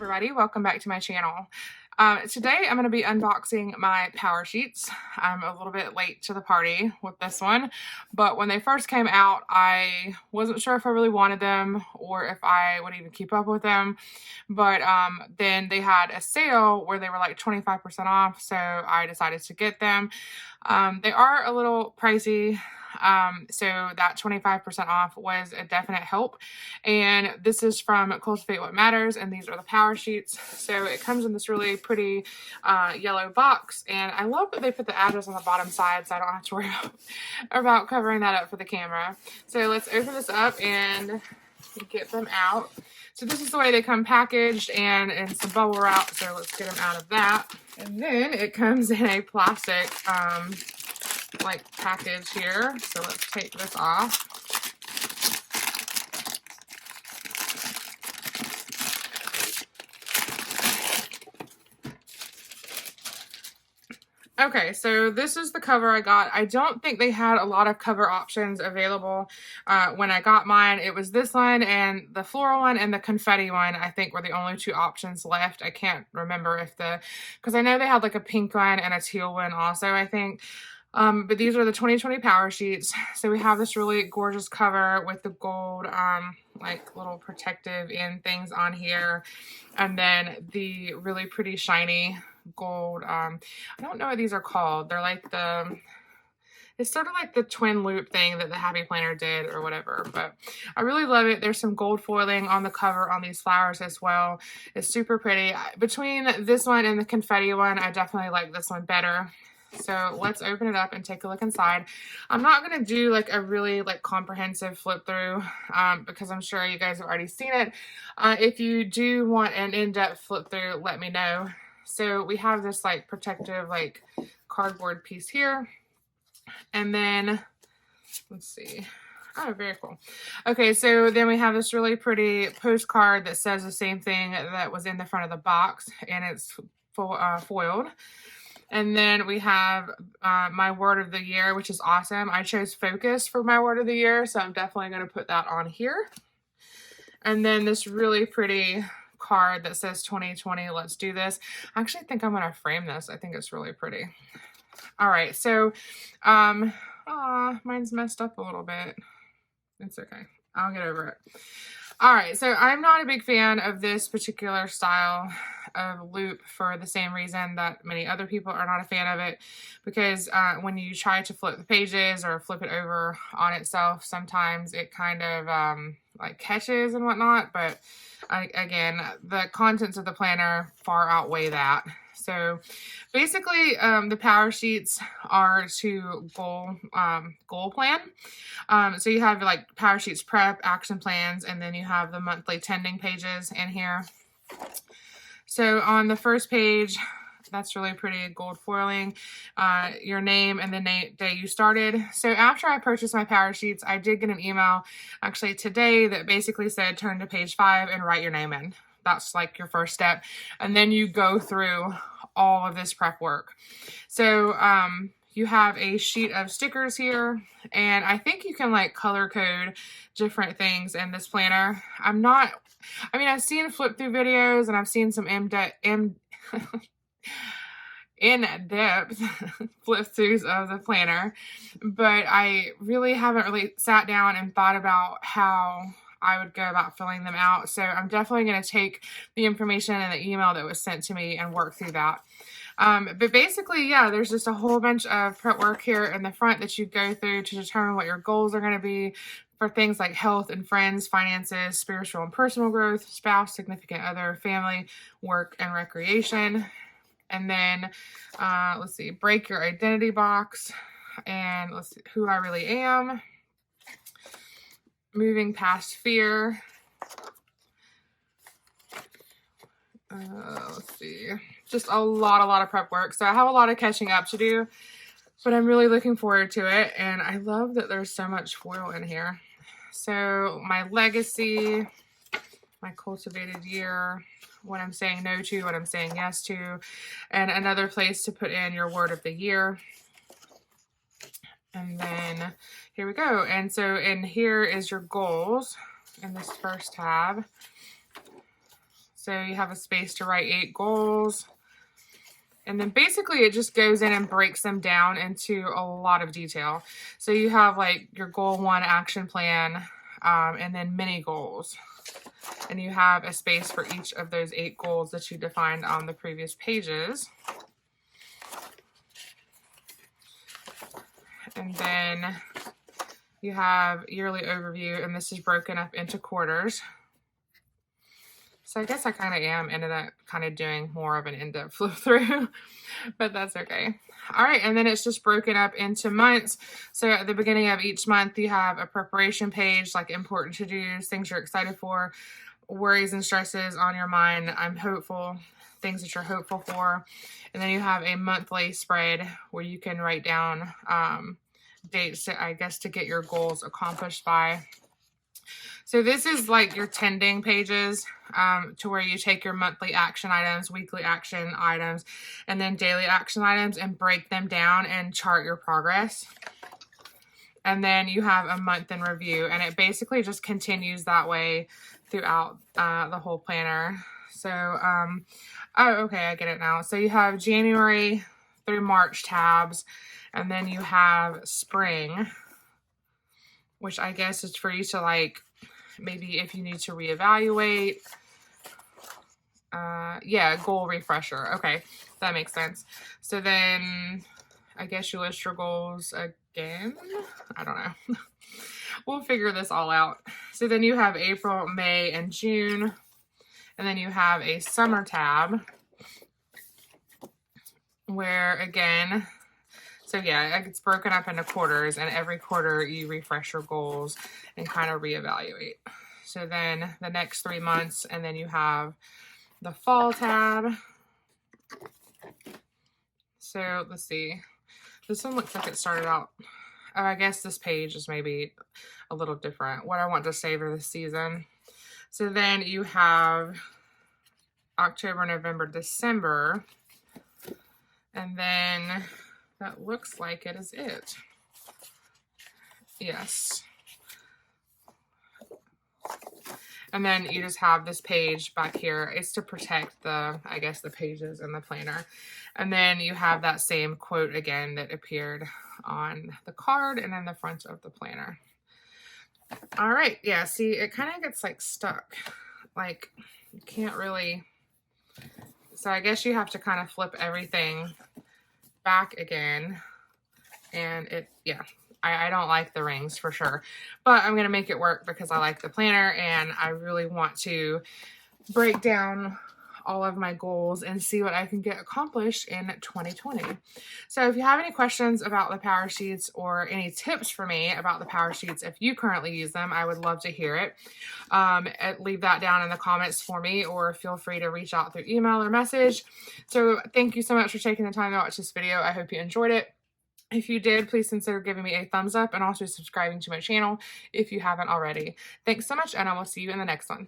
everybody, welcome back to my channel. Today I'm going to be unboxing my Powersheets. I'm a little bit late to the party with this one, but when they first came out I wasn't sure if I really wanted them or if I would even keep up with them, but then they had a sale where they were like 25% off, so I decided to get them. They are a little pricey. So that 25% off was a definite help. And this is from Cultivate What Matters, and these are the Powersheets. So it comes in this really pretty yellow box, and I love that they put the address on the bottom side so I don't have to worry about covering that up for the camera. So let's open this up and get them out. So this is the way they come packaged and in some bubble wrap, so let's get them out of that. And then it comes in a plastic like package here, so let's take this off. Okay, so this is the cover I got. I don't think they had a lot of cover options available when I got mine. It was this one and the floral one and the confetti one, I think, were the only two options left. I can't remember if because I know they had like a pink one and a teal one also, I think. But these are the 2020 Powersheets. So we have this really gorgeous cover with the gold like little protective end things on here, and then the really pretty shiny gold I don't know what these are called. They're like it's sort of like the twin loop thing that the Happy Planner did or whatever, but I really love it. There's some gold foiling on the cover on these flowers as well. It's super pretty. Between this one and the confetti one, I definitely like this one better. So let's open it up and take a look inside. I'm not going to do like a really like comprehensive flip through because I'm sure you guys have already seen it. If you do want an in-depth flip through, let me know. So we have this like protective like cardboard piece here. And then let's see. Oh, very cool. Okay, so then we have this really pretty postcard that says the same thing that was in the front of the box, and it's foiled. And then we have my word of the year, which is awesome. I chose focus for my word of the year, so I'm definitely going to put that on here. And then this really pretty card that says 2020, let's do this. I actually think I'm going to frame this. I think it's really pretty. All right, so mine's messed up a little bit. It's okay. I'll get over it. All right, so I'm not a big fan of this particular style of loop for the same reason that many other people are not a fan of it, because when you try to flip the pages or flip it over on itself, sometimes it kind of like catches and whatnot, but again, the contents of the planner far outweigh that. So basically, the Powersheets are to goal plan. So you have like Powersheets prep, action plans, and then you have the monthly tending pages in here. So on the first page, that's really pretty gold foiling, your name and the day you started. So after I purchased my Powersheets, I did get an email actually today that basically said turn to page 5 and write your name in. That's like your first step. And then you go through all of this prep work. So you have a sheet of stickers here, and I think you can like color code different things in this planner. I've seen flip through videos and I've seen some in-depth flip throughs of the planner, but I really haven't sat down and thought about how I would go about filling them out. So I'm definitely going to take the information in the email that was sent to me and work through that. But basically, yeah, there's just a whole bunch of prep work here in the front that you go through to determine what your goals are going to be for things like health and friends, finances, spiritual and personal growth, spouse, significant other, family, work, and recreation. And then, let's see, break your identity box, and let's see, who I really am. Moving past fear. Let's see. Just a lot of prep work. So I have a lot of catching up to do, but I'm really looking forward to it. And I love that there's so much foil in here. So my legacy, my cultivated year, what I'm saying no to, what I'm saying yes to, and another place to put in your word of the year. And then here we go. And so in here is your goals in this first tab. So you have a space to write 8 goals. And then basically it just goes in and breaks them down into a lot of detail. So you have like your goal 1 action plan, and then mini goals. And you have a space for each of those 8 goals that you defined on the previous pages. And then you have yearly overview, and this is broken up into quarters. So I guess I kind of ended up kind of doing more of an in-depth flow through, but that's okay. All right, and then it's just broken up into months. So at the beginning of each month, you have a preparation page, like important to-dos, things you're excited for, worries and stresses on your mind, I'm hopeful, things that you're hopeful for. And then you have a monthly spread where you can write down dates to, I guess, to get your goals accomplished by. So this is like your tending pages, to where you take your monthly action items, weekly action items, and then daily action items and break them down and chart your progress. And then you have a month in review, and it basically just continues that way throughout the whole planner. So, oh, okay, I get it now. So you have January through March tabs, and then you have spring, which I guess is for you to like, maybe if you need to reevaluate. Yeah, goal refresher. Okay, that makes sense. So then I guess you list your goals again. I don't know. We'll figure this all out. So then you have April, May, and June. And then you have a summer tab where again, so yeah, it's broken up into quarters, and every quarter you refresh your goals and kind of reevaluate. So then the next 3 months, and then you have the fall tab. So let's see. This one looks like it started out, oh, I guess this page is maybe a little different. What I want to savor this season. So then you have October, November, December. And then that looks like it is it. Yes. And then you just have this page back here. It's to protect the, I guess, the pages in the planner. And then you have that same quote again that appeared on the card and in the front of the planner. All right. Yeah, see, it kind of gets like stuck. Like you can't really. So I guess you have to kind of flip everything back again. And it, yeah. I don't like the rings for sure, but I'm going to make it work because I like the planner and I really want to break down all of my goals and see what I can get accomplished in 2020. So if you have any questions about the Powersheets or any tips for me about the Powersheets, if you currently use them, I would love to hear it. Leave that down in the comments for me, or feel free to reach out through email or message. So thank you so much for taking the time to watch this video. I hope you enjoyed it. If you did, please consider giving me a thumbs up and also subscribing to my channel if you haven't already. Thanks so much, and I will see you in the next one.